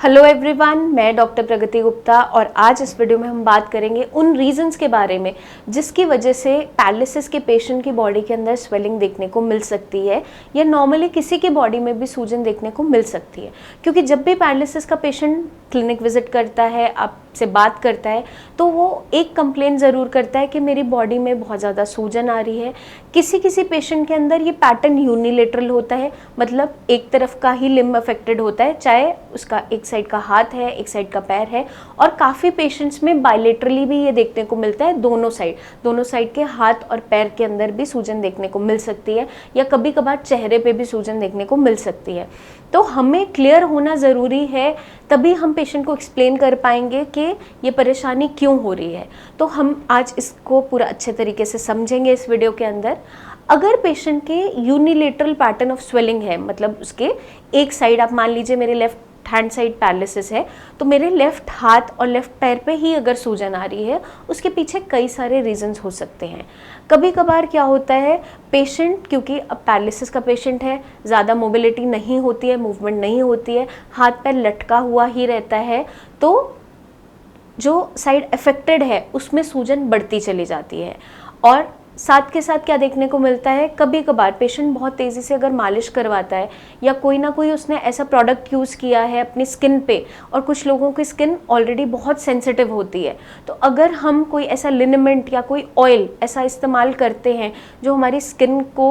Hello everyone, मैं doctor प्रगति गुप्ता और आज इस वीडियो में हम बात करेंगे उन रीजंस के बारे में जिसकी वजह से पैरालिसिस के पेशेंट की बॉडी के अंदर स्वेलिंग देखने को मिल सकती है या नॉर्मली किसी की बॉडी में भी सूजन देखने को मिल सकती है। क्योंकि जब भी पैरालिसिस का पेशेंट क्लिनिक विजिट करता है, आपसे बात करता है, तो वो एक कंप्लेंट ज़रूर करता है कि मेरी बॉडी में बहुत ज़्यादा सूजन आ रही है। किसी किसी पेशेंट के अंदर ये पैटर्न यूनिलेटरल होता है, मतलब एक तरफ का ही लिम्ब अफेक्टेड होता है, चाहे उसका एक साइड का हाथ है, एक साइड का पैर है। और काफ़ी पेशेंट्स में बायलेटरली भी ये देखने को मिलता है, दोनों साइड के हाथ और पैर के अंदर भी सूजन देखने को मिल सकती है, या कभी कभार चेहरे पे भी सूजन देखने को मिल सकती है। तो हमें क्लियर होना ज़रूरी है, तभी हम पेशेंट को एक्सप्लेन कर पाएंगे कि ये परेशानी क्यों हो रही है। तो हम आज इसको पूरा अच्छे तरीके से समझेंगे इस वीडियो के अंदर। अगर पेशेंट के यूनिलेटरल पैटर्न ऑफ स्वेलिंग है, मतलब उसके एक साइड, आप मान लीजिए मेरे लेफ्ट हैंड साइड पैरालिसिस है, तो मेरे लेफ्ट हाथ और लेफ्ट पैर पे ही अगर सूजन आ रही है, उसके पीछे कई सारे रीजंस हो सकते हैं। कभी कभार क्या होता है, पेशेंट क्योंकि अब पैरालिसिस का पेशेंट है, ज़्यादा मोबिलिटी नहीं होती है, मूवमेंट नहीं होती है, हाथ पैर लटका हुआ ही रहता है, तो जो साइड अफेक्टेड है उसमें सूजन बढ़ती चली जाती है। और साथ के साथ क्या देखने को मिलता है, कभी कभार पेशेंट बहुत तेज़ी से अगर मालिश करवाता है या कोई ना कोई उसने ऐसा प्रोडक्ट यूज़ किया है अपनी स्किन पे, और कुछ लोगों की स्किन ऑलरेडी बहुत सेंसिटिव होती है, तो अगर हम कोई ऐसा लिनेमेंट या कोई ऑयल ऐसा इस्तेमाल करते हैं जो हमारी स्किन को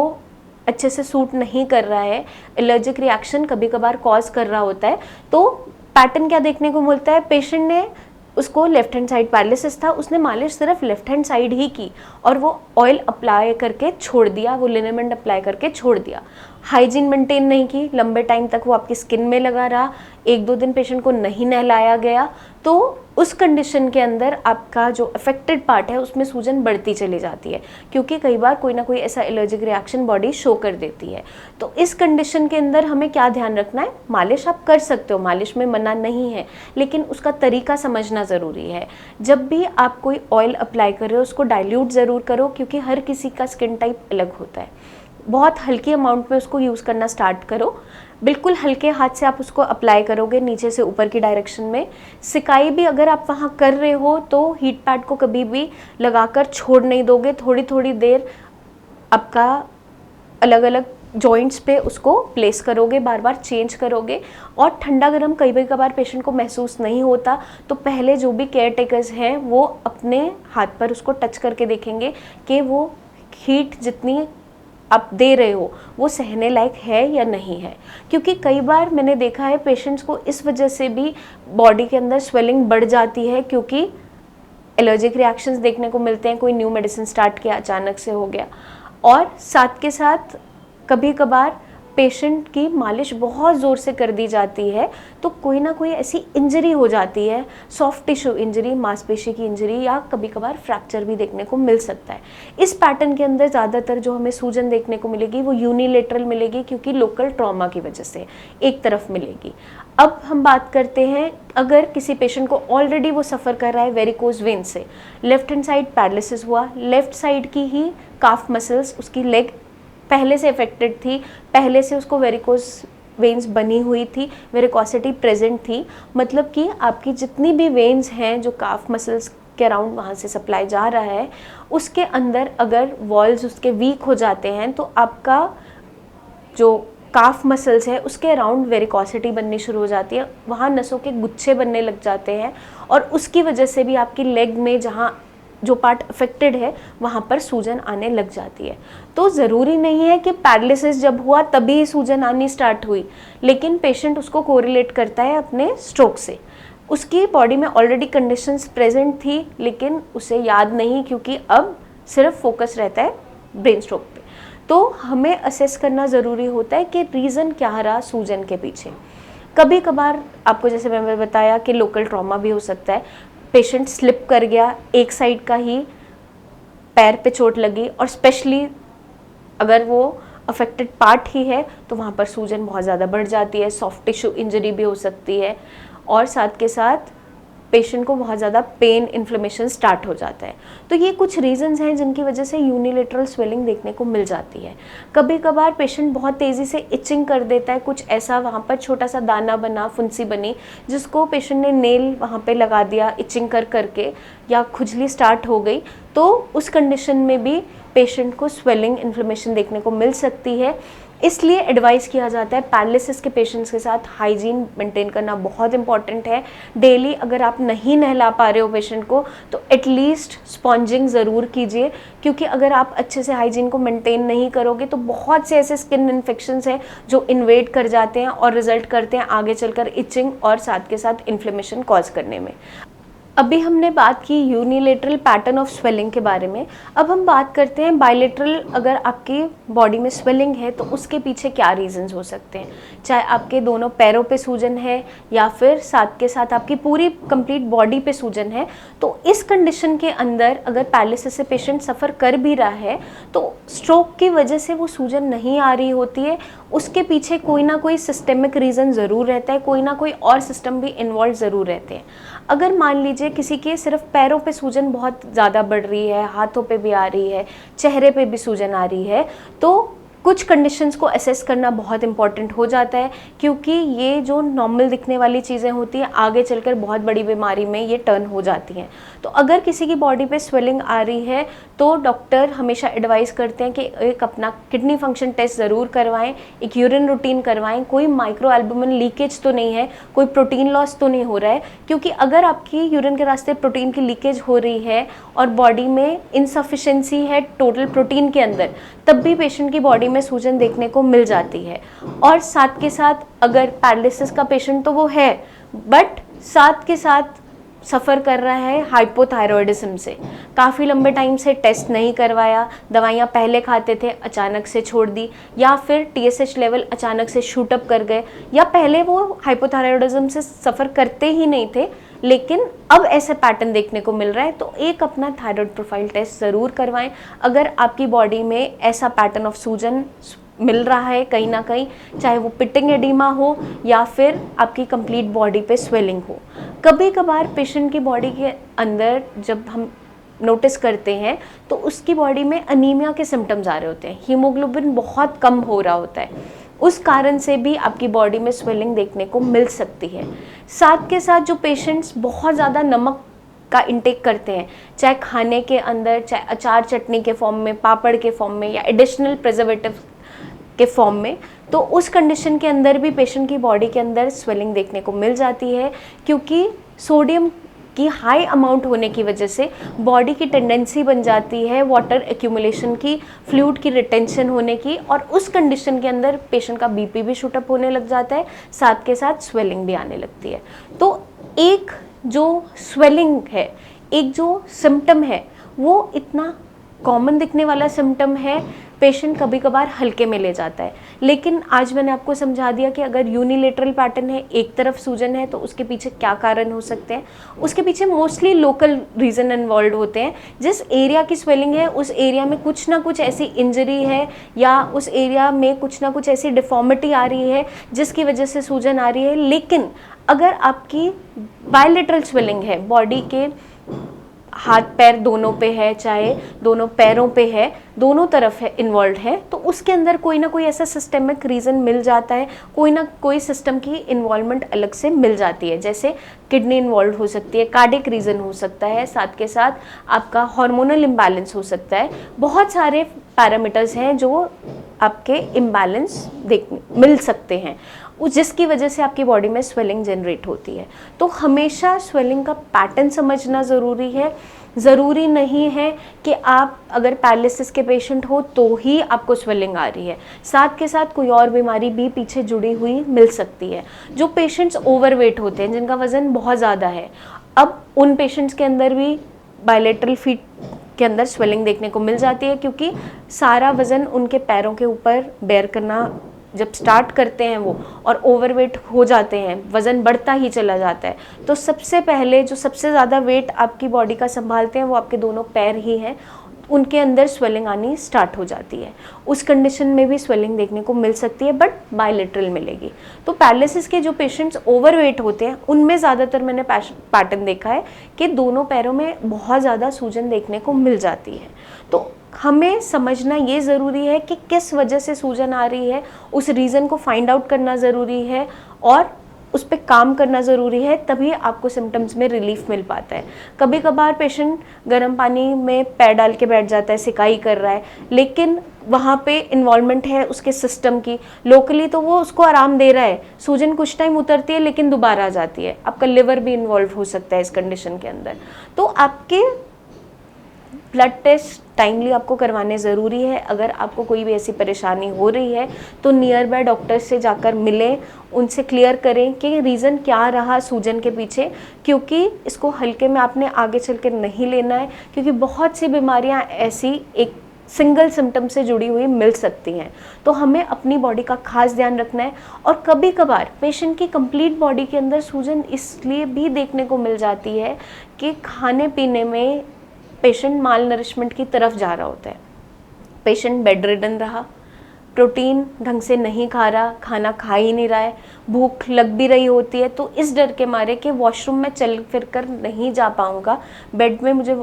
अच्छे से सूट नहीं कर रहा है, एलर्जिक रिएक्शन कभी कभार कॉज कर रहा होता है, तो पैटर्न क्या देखने को मिलता है, पेशेंट ने, उसको लेफ्ट हैंड साइड पैरालिसिस था, उसने मालिश सिर्फ लेफ्ट हैंड साइड ही की और वो ऑयल अप्लाई करके छोड़ दिया, वो लिनेमेंट अप्लाई करके छोड़ दिया, हाइजीन मेंटेन नहीं की, लंबे टाइम तक वो आपकी स्किन में लगा रहा, 1-2 दिन पेशेंट को नहीं नहलाया गया, तो उस कंडीशन के अंदर आपका जो अफेक्टेड पार्ट है उसमें सूजन बढ़ती चली जाती है, क्योंकि कई बार कोई ना कोई ऐसा एलर्जिक रिएक्शन बॉडी शो कर देती है। तो इस कंडीशन के अंदर हमें क्या ध्यान रखना है, मालिश आप कर सकते हो, मालिश में मना नहीं है, लेकिन उसका तरीका समझना ज़रूरी है। जब भी आप कोई ऑयल अप्लाई कर रहे हो उसको डाइल्यूट ज़रूर करो, क्योंकि हर किसी का स्किन टाइप अलग होता है। बहुत हल्की अमाउंट में उसको यूज़ करना स्टार्ट करो, बिल्कुल हल्के हाथ से आप उसको अप्लाई करोगे नीचे से ऊपर की डायरेक्शन में। सिकाई भी अगर आप वहाँ कर रहे हो तो हीट पैड को कभी भी लगाकर छोड़ नहीं दोगे, थोड़ी थोड़ी देर आपका अलग अलग जॉइंट्स पे उसको प्लेस करोगे, बार बार चेंज करोगे। और ठंडा गर्म कई कभार पेशेंट को महसूस नहीं होता, तो पहले जो भी केयर टेकर्स हैं वो अपने हाथ पर उसको टच करके देखेंगे कि वो हीट जितनी आप दे रहे हो वो सहने लायक है या नहीं है। क्योंकि कई बार मैंने देखा है पेशेंट्स को इस वजह से भी बॉडी के अंदर स्वेलिंग बढ़ जाती है, क्योंकि एलर्जिक रिएक्शंस देखने को मिलते हैं, कोई न्यू मेडिसिन स्टार्ट किया, अचानक से हो गया। और साथ के साथ कभी कभार पेशेंट की मालिश बहुत ज़ोर से कर दी जाती है, तो कोई ना कोई ऐसी इंजरी हो जाती है, सॉफ्ट टिश्यू इंजरी, मांसपेशी की इंजरी, या कभी कभार फ्रैक्चर भी देखने को मिल सकता है। इस पैटर्न के अंदर ज़्यादातर जो हमें सूजन देखने को मिलेगी वो यूनिलेटरल मिलेगी, क्योंकि लोकल ट्रॉमा की वजह से एक तरफ मिलेगी। अब हम बात करते हैं, अगर किसी पेशेंट को ऑलरेडी वो सफ़र कर रहा है वेरिकोज वेन से, लेफ्ट हैंड साइड पैरालिसिस हुआ, लेफ्ट साइड की ही काफ मसल्स, उसकी लेग पहले से अफेक्टेड थी, पहले से उसको वेरिकोज वेन्स बनी हुई थी, वेरिकोसिटी प्रेजेंट थी, मतलब कि आपकी जितनी भी वेन्स हैं जो काफ मसल्स के अराउंड वहाँ से सप्लाई जा रहा है, उसके अंदर अगर वॉल्स उसके वीक हो जाते हैं तो आपका जो काफ मसल्स है उसके अराउंड वेरिकोसिटी बननी शुरू हो जाती है, वहाँ नसों के गुच्छे बनने लग जाते हैं, और उसकी वजह से भी आपकी लेग में जहाँ जो पार्ट अफेक्टेड है वहाँ पर सूजन आने लग जाती है। तो ज़रूरी नहीं है कि पैरालिसिस जब हुआ तभी सूजन आनी स्टार्ट हुई, लेकिन पेशेंट उसको कोरिलेट करता है अपने स्ट्रोक से। उसकी बॉडी में ऑलरेडी कंडीशंस प्रेजेंट थी, लेकिन उसे याद नहीं, क्योंकि अब सिर्फ फोकस रहता है ब्रेन स्ट्रोक पे। तो हमें असेस करना ज़रूरी होता है कि रीज़न क्या रहा सूजन के पीछे। कभी कभार आपको जैसे मैंने बताया कि लोकल ट्रॉमा भी हो सकता है, पेशेंट स्लिप कर गया, एक साइड का ही पैर पे चोट लगी, और स्पेशली अगर वो अफेक्टेड पार्ट ही है तो वहाँ पर सूजन बहुत ज़्यादा बढ़ जाती है, सॉफ्ट टिश्यू इंजरी भी हो सकती है। और साथ के साथ पेशेंट को बहुत ज़्यादा पेन इन्फ्लेमेशन स्टार्ट हो जाता है। तो ये कुछ रीजंस हैं जिनकी वजह से यूनिलेटरल स्वेलिंग देखने को मिल जाती है। कभी कभार पेशेंट बहुत तेज़ी से इचिंग कर देता है, कुछ ऐसा वहाँ पर छोटा सा दाना बना, फुंसी बनी, जिसको पेशेंट ने नेल वहाँ पे लगा दिया इचिंग कर करके, या खुजली स्टार्ट हो गई, तो उस कंडीशन में भी पेशेंट को स्वेलिंग इन्फ्लेमेशन देखने को मिल सकती है। इसलिए एडवाइस किया जाता है पैरालिसिस के पेशेंट्स के साथ हाइजीन मेंटेन करना बहुत इंपॉर्टेंट है। डेली अगर आप नहीं नहला पा रहे हो पेशेंट को तो एटलीस्ट स्पॉन्जिंग ज़रूर कीजिए, क्योंकि अगर आप अच्छे से हाइजीन को मेंटेन नहीं करोगे तो बहुत से ऐसे स्किन इन्फेक्शंस हैं जो इन्वेड कर जाते हैं और रिजल्ट करते हैं आगे चलकर इचिंग और साथ के साथ इन्फ्लेमेशन कॉज करने में। अभी हमने बात की यूनिलेटरल पैटर्न ऑफ स्वेलिंग के बारे में। अब हम बात करते हैं बायलेटरल। अगर आपकी बॉडी में स्वेलिंग है तो उसके पीछे क्या रीजंस हो सकते हैं, चाहे आपके दोनों पैरों पे सूजन है या फिर साथ के साथ आपकी पूरी कंप्लीट बॉडी पे सूजन है। तो इस कंडीशन के अंदर अगर पैरालिसिस से पेशेंट सफ़र कर भी रहा है तो स्ट्रोक की वजह से वो सूजन नहीं आ रही होती है, उसके पीछे कोई ना कोई सिस्टेमिक रीज़न ज़रूर रहता है, कोई ना कोई और सिस्टम भी इन्वॉल्व ज़रूर रहते हैं। अगर मान लीजिए किसी के सिर्फ पैरों पे सूजन बहुत ज़्यादा बढ़ रही है, हाथों पे भी आ रही है, चेहरे पे भी सूजन आ रही है, तो कुछ कंडीशंस को असेस करना बहुत इंपॉर्टेंट हो जाता है, क्योंकि ये जो नॉर्मल दिखने वाली चीज़ें होती हैं आगे चलकर बहुत बड़ी बीमारी में ये टर्न हो जाती हैं। तो अगर किसी की बॉडी पे स्वेलिंग आ रही है तो डॉक्टर हमेशा एडवाइस करते हैं कि एक अपना किडनी फंक्शन टेस्ट ज़रूर करवाएं, एक यूरिन रूटीन करवाएं, कोई माइक्रो एल्बुमिन लीकेज तो नहीं है, कोई प्रोटीन लॉस तो नहीं हो रहा है, क्योंकि अगर आपकी यूरिन के रास्ते प्रोटीन की लीकेज हो रही है और बॉडी में इनसफिशेंसी है टोटल प्रोटीन के अंदर, तब भी पेशेंट की बॉडी में सूजन देखने को मिल जाती है। और साथ के साथ अगर पैरालिसिस का पेशेंट तो वो है, बट साथ के साथ सफ़र कर रहा है हाइपोथायरॉयडिज्म से, काफ़ी लंबे टाइम से टेस्ट नहीं करवाया, दवाइयाँ पहले खाते थे अचानक से छोड़ दी, या फिर TSH लेवल अचानक से शूट अप कर गए, या पहले वो हाइपोथायरॉयडिज्म से सफ़र करते ही नहीं थे लेकिन अब ऐसे पैटर्न देखने को मिल रहा है, तो एक अपना थायराइड प्रोफाइल टेस्ट ज़रूर करवाएं। अगर आपकी बॉडी में ऐसा पैटर्न ऑफ सूजन मिल रहा है कहीं ना कहीं, चाहे वो पिटिंग एडिमा हो या फिर आपकी कंप्लीट बॉडी पे स्वेलिंग हो। कभी कभार पेशेंट की बॉडी के अंदर जब हम नोटिस करते हैं तो उसकी बॉडी में अनीमिया के सिम्टम्स आ रहे होते हैं, हीमोग्लोबिन बहुत कम हो रहा होता है, उस कारण से भी आपकी बॉडी में स्वेलिंग देखने को मिल सकती है। साथ के साथ जो पेशेंट्स बहुत ज़्यादा नमक का इंटेक करते हैं, चाहे खाने के अंदर, चाहे अचार चटनी के फॉर्म में, पापड़ के फॉर्म में, या एडिशनल प्रिजर्वेटिव के फॉर्म में, तो उस कंडीशन के अंदर भी पेशेंट की बॉडी के अंदर स्वेलिंग देखने को मिल जाती है, क्योंकि सोडियम की हाई अमाउंट होने की वजह से बॉडी की टेंडेंसी बन जाती है वाटर एक्यूमुलेशन की, फ्लूइड की रिटेंशन होने की, और उस कंडीशन के अंदर पेशेंट का BP भी शूटअप होने लग जाता है, साथ के साथ स्वेलिंग भी आने लगती है। तो एक जो स्वेलिंग है, एक जो सिम्टम है, वो इतना कॉमन दिखने वाला सिम्टम है, पेशेंट कभी कभार हल्के में ले जाता है, लेकिन आज मैंने आपको समझा दिया कि अगर यूनिलेटरल पैटर्न है, एक तरफ सूजन है, तो उसके पीछे क्या कारण हो सकते हैं। उसके पीछे मोस्टली लोकल रीज़न इन्वॉल्व होते हैं। जिस एरिया की स्वेलिंग है उस एरिया में कुछ ना कुछ ऐसी इंजरी है, या उस एरिया में कुछ ना कुछ ऐसी डिफॉर्मिटी आ रही है जिसकी वजह से सूजन आ रही है। लेकिन अगर आपकी बायलेटरल स्वेलिंग है, बॉडी के हाथ पैर दोनों पे है, चाहे दोनों पैरों पे है, दोनों तरफ है इन्वॉल्व है, तो उसके अंदर कोई ना कोई ऐसा सिस्टमिक रीज़न मिल जाता है, कोई ना कोई सिस्टम की इन्वॉल्वमेंट अलग से मिल जाती है। जैसे किडनी इन्वॉल्व हो सकती है, कार्डिक रीज़न हो सकता है, साथ के साथ आपका हार्मोनल इम्बैलेंस हो सकता है। बहुत सारे पैरामीटर्स हैं जो आपके इम्बैलेंस मिल सकते हैं, जिसकी वजह से आपकी बॉडी में स्वेलिंग जनरेट होती है। तो हमेशा स्वेलिंग का पैटर्न समझना ज़रूरी है। ज़रूरी नहीं है कि आप अगर पैरालिसिस के पेशेंट हो तो ही आपको स्वेलिंग आ रही है, साथ के साथ कोई और बीमारी भी पीछे जुड़ी हुई मिल सकती है। जो पेशेंट्स ओवरवेट होते हैं, जिनका वज़न बहुत ज़्यादा है, अब उन पेशेंट्स के अंदर भी बायलेटरल फीट के अंदर स्वेलिंग देखने को मिल जाती है, क्योंकि सारा वज़न उनके पैरों के ऊपर बेयर करना जब स्टार्ट करते हैं वो, और ओवरवेट हो जाते हैं, वज़न बढ़ता ही चला जाता है, तो सबसे पहले जो सबसे ज़्यादा वेट आपकी बॉडी का संभालते हैं वो आपके दोनों पैर ही हैं। उनके अंदर स्वेलिंग आनी स्टार्ट हो जाती है। उस कंडीशन में भी स्वेलिंग देखने को मिल सकती है, बट बायलेटरल मिलेगी। तो पैरालिसिस के जो पेशेंट्स ओवरवेट होते हैं उनमें ज़्यादातर मैंने पैटर्न देखा है कि दोनों पैरों में बहुत ज़्यादा सूजन देखने को मिल जाती है। तो हमें समझना ये ज़रूरी है कि किस वजह से सूजन आ रही है, उस रीज़न को फाइंड आउट करना ज़रूरी है और उस पर काम करना ज़रूरी है, तभी आपको सिम्टम्स में रिलीफ मिल पाता है। कभी कभार पेशेंट गर्म पानी में पैर डाल के बैठ जाता है, सिकाई कर रहा है, लेकिन वहाँ पे इन्वॉल्वमेंट है उसके सिस्टम की, लोकली तो वो उसको आराम दे रहा है, सूजन कुछ टाइम उतरती है लेकिन दोबारा आ जाती है। आपका लिवर भी इन्वॉल्व हो सकता है इस कंडीशन के अंदर। तो आपके ब्लड टेस्ट टाइमली आपको करवाने ज़रूरी है। अगर आपको कोई भी ऐसी परेशानी हो रही है तो नियर बाय डॉक्टर से जाकर मिलें, उनसे क्लियर करें कि रीज़न क्या रहा सूजन के पीछे, क्योंकि इसको हल्के में आपने आगे चल कर नहीं लेना है, क्योंकि बहुत सी बीमारियां ऐसी एक सिंगल सिम्टम से जुड़ी हुई मिल सकती हैं। तो हमें अपनी बॉडी का खास ध्यान रखना है। और कभी कभार पेशेंट की कंप्लीट बॉडी के अंदर सूजन इसलिए भी देखने को मिल जाती है कि खाने पीने में पेशेंट माल नरिशमेंट की तरफ जा रहा होता है, पेशेंट बेड रिडन रहा, प्रोटीन ढंग से नहीं खा रहा, खाना खा ही नहीं रहा है, भूख लग भी रही होती है, तो इस डर के मारे कि वॉशरूम में चल फिर कर नहीं जा पाऊँगा, बेड में मुझे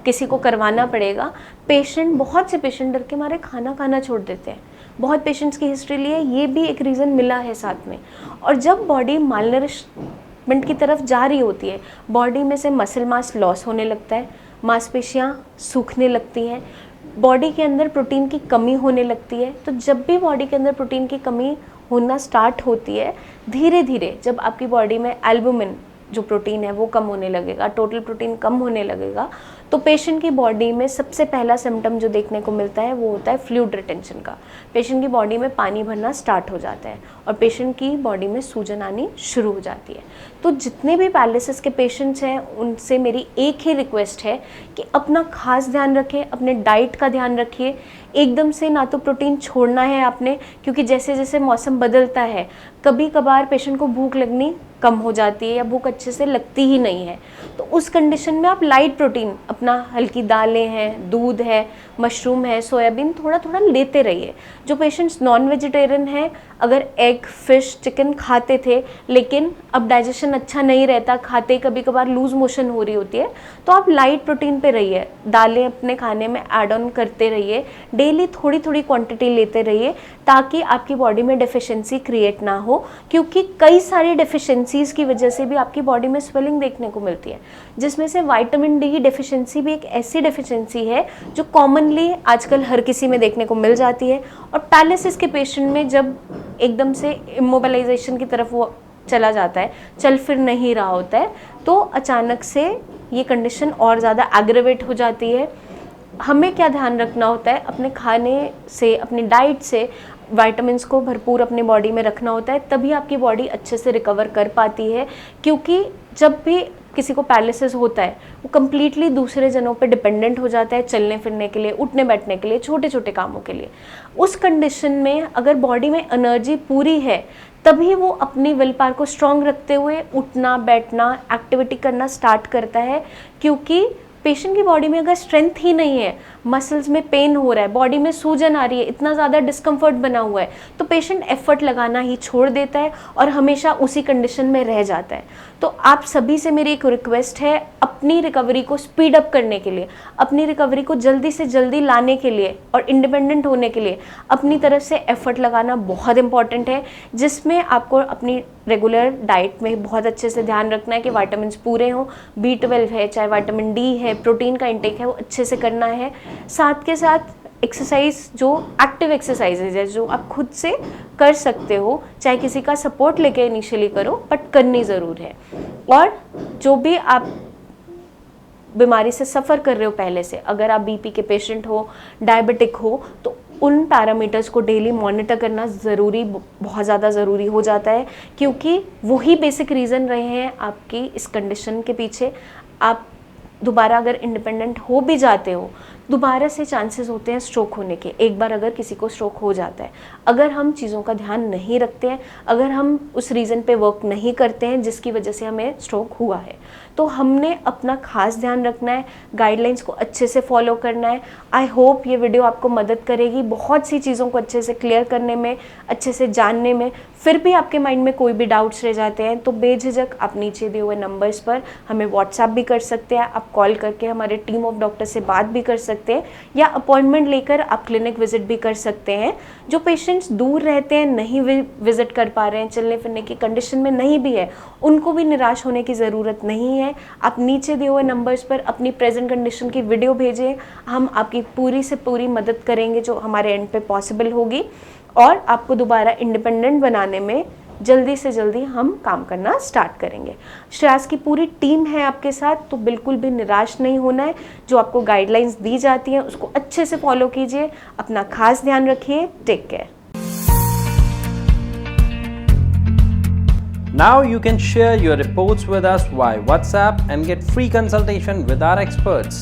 किसी को करवाना पड़ेगा, बहुत से पेशेंट डर के मारे खाना खाना छोड़ देते हैं। बहुत पेशेंट्स की हिस्ट्री लिए ये भी एक रीज़न मिला है साथ में। और जब बॉडी माल नरिशमेंट की तरफ जा रही होती है, बॉडी में से मसल मास लॉस होने लगता है, मांसपेशियाँ सूखने लगती हैं, बॉडी के अंदर प्रोटीन की कमी होने लगती है। तो जब भी बॉडी के अंदर प्रोटीन की कमी होना स्टार्ट होती है, धीरे धीरे जब आपकी बॉडी में एल्बुमिन जो प्रोटीन है वो कम होने लगेगा, टोटल प्रोटीन कम होने लगेगा, तो पेशेंट की बॉडी में सबसे पहला सिम्टम जो देखने को मिलता है वो होता है फ्लूइड रिटेंशन का। पेशेंट की बॉडी में पानी भरना स्टार्ट हो जाता है और पेशेंट की बॉडी में सूजन आनी शुरू हो जाती है। तो जितने भी पैरालिसिस के पेशेंट्स हैं उनसे मेरी एक ही रिक्वेस्ट है कि अपना खास ध्यान रखें, अपने डाइट का ध्यान रखिए। एकदम से ना तो प्रोटीन छोड़ना है आपने, क्योंकि जैसे जैसे मौसम बदलता है कभी कभार पेशेंट को भूख लगनी कम हो जाती है या भूख अच्छे से लगती ही नहीं है। तो उस कंडीशन में आप लाइट प्रोटीन अपना हल्की दालें हैं, दूध है, मशरूम है, सोयाबीन थोड़ा थोड़ा लेते रहिए। जो पेशेंट्स नॉन वेजिटेरियन हैं, अगर एग, फिश, चिकन खाते थे लेकिन अब डाइजेशन अच्छा नहीं रहता, खाते कभी कभार लूज मोशन हो रही होती है, तो आप लाइट प्रोटीन पे रहिए, दालें अपने खाने में ऐड ऑन करते रहिए, डेली थोड़ी थोड़ी क्वांटिटी लेते रहिए, ताकि आपकी बॉडी में डेफिशिएंसी क्रिएट ना हो। क्योंकि कई सारी डेफिशिएंसीज की वजह से भी आपकी बॉडी में स्वेलिंग देखने को मिलती है, जिसमें से विटामिन डी डेफिशिएंसी भी एक ऐसी डेफिशिएंसी है जो कॉमनली आजकल हर किसी में देखने को मिल जाती है। और पैरालिसिस के पेशेंट में जब एकदम से इमोबिलाइजेशन की तरफ वो चला जाता है, चल फिर नहीं रहा होता है, तो अचानक से ये कंडीशन और ज़्यादा एग्रेवेट हो जाती है। हमें क्या ध्यान रखना होता है, अपने खाने से, अपनी डाइट से विटामिन्स को भरपूर अपनी बॉडी में रखना होता है, तभी आपकी बॉडी अच्छे से रिकवर कर पाती है। क्योंकि जब भी किसी को पैरालिसिस होता है वो कम्प्लीटली दूसरे जनों पे डिपेंडेंट हो जाता है, चलने फिरने के लिए, उठने बैठने के लिए, छोटे छोटे कामों के लिए। उस कंडीशन में अगर बॉडी में एनर्जी पूरी है तभी वो अपनी विल पावर को स्ट्रॉन्ग रखते हुए उठना बैठना एक्टिविटी करना स्टार्ट करता है। क्योंकि पेशेंट की बॉडी में अगर स्ट्रेंथ ही नहीं है, मसल्स में पेन हो रहा है, बॉडी में सूजन आ रही है, इतना ज़्यादा डिस्कम्फर्ट बना हुआ है, तो पेशेंट एफर्ट लगाना ही छोड़ देता है और हमेशा उसी कंडीशन में रह जाता है। तो आप सभी से मेरी एक रिक्वेस्ट है, अपनी रिकवरी को स्पीड अप करने के लिए, अपनी रिकवरी को जल्दी से जल्दी लाने के लिए और इंडिपेंडेंट होने के लिए अपनी तरफ से एफर्ट लगाना बहुत इंपॉर्टेंट है, जिसमें आपको अपनी रेगुलर डाइट में बहुत अच्छे से ध्यान रखना है कि विटामिन्स पूरे हों, B12 है, चाहे विटामिन डी है, प्रोटीन का इंटेक है, वो अच्छे से करना है। साथ के साथ एक्सरसाइज, जो एक्टिव एक्सरसाइजेज है जो आप खुद से कर सकते हो, चाहे किसी का सपोर्ट लेके इनिशियली करो, बट करनी ज़रूर है। और जो भी आप बीमारी से सफ़र कर रहे हो पहले से, अगर आप बीपी के पेशेंट हो, डायबिटिक हो, तो उन पैरामीटर्स को डेली मॉनिटर करना ज़रूरी, बहुत ज़्यादा ज़रूरी हो जाता है, क्योंकि वही बेसिक रीज़न रहे हैं आपकी इस कंडीशन के पीछे। आप दोबारा अगर इंडिपेंडेंट हो भी जाते हो दोबारा से चांसेस होते हैं स्ट्रोक होने के, एक बार अगर किसी को स्ट्रोक हो जाता है। अगर हम चीज़ों का ध्यान नहीं रखते हैं, अगर हम उस रीज़न पे वर्क नहीं करते हैं जिसकी वजह से हमें स्ट्रोक हुआ है, तो हमने अपना खास ध्यान रखना है, गाइडलाइंस को अच्छे से फॉलो करना है। आई होप ये वीडियो आपको मदद करेगी बहुत सी चीज़ों को अच्छे से क्लियर करने में, अच्छे से जानने में। फिर भी आपके माइंड में कोई भी डाउट्स रह जाते हैं तो बेझिझक आप नीचे दिए हुए नंबर्स पर हमें व्हाट्सएप भी कर सकते हैं, आप कॉल करके हमारे टीम ऑफ डॉक्टर से बात भी कर सकते हैं, या अपॉइंटमेंट लेकर आप क्लिनिक विजिट भी कर सकते हैं। जो पेशेंट्स दूर रहते हैं, नहीं विजिट कर पा रहे हैं, चलने फिरने की कंडीशन में नहीं भी है, उनको भी निराश होने की ज़रूरत नहीं है। आप नीचे दिए हुए नंबर्स पर अपनी प्रेजेंट कंडीशन की वीडियो भेजें, हम आपकी पूरी से पूरी मदद करेंगे जो हमारे एंड पे पॉसिबल होगी, और आपको दोबारा इंडिपेंडेंट बनाने में जल्दी से जल्दी हम काम करना स्टार्ट करेंगे। श्रेयस की पूरी टीम है आपके साथ, तो बिल्कुल भी निराश नहीं होना है। जो आपको गाइडलाइंस दी जाती हैं उसको अच्छे से फॉलो कीजिए, अपना खास ध्यान रखिए। Take care. Now you can share your reports with us via WhatsApp and get free consultation with our experts.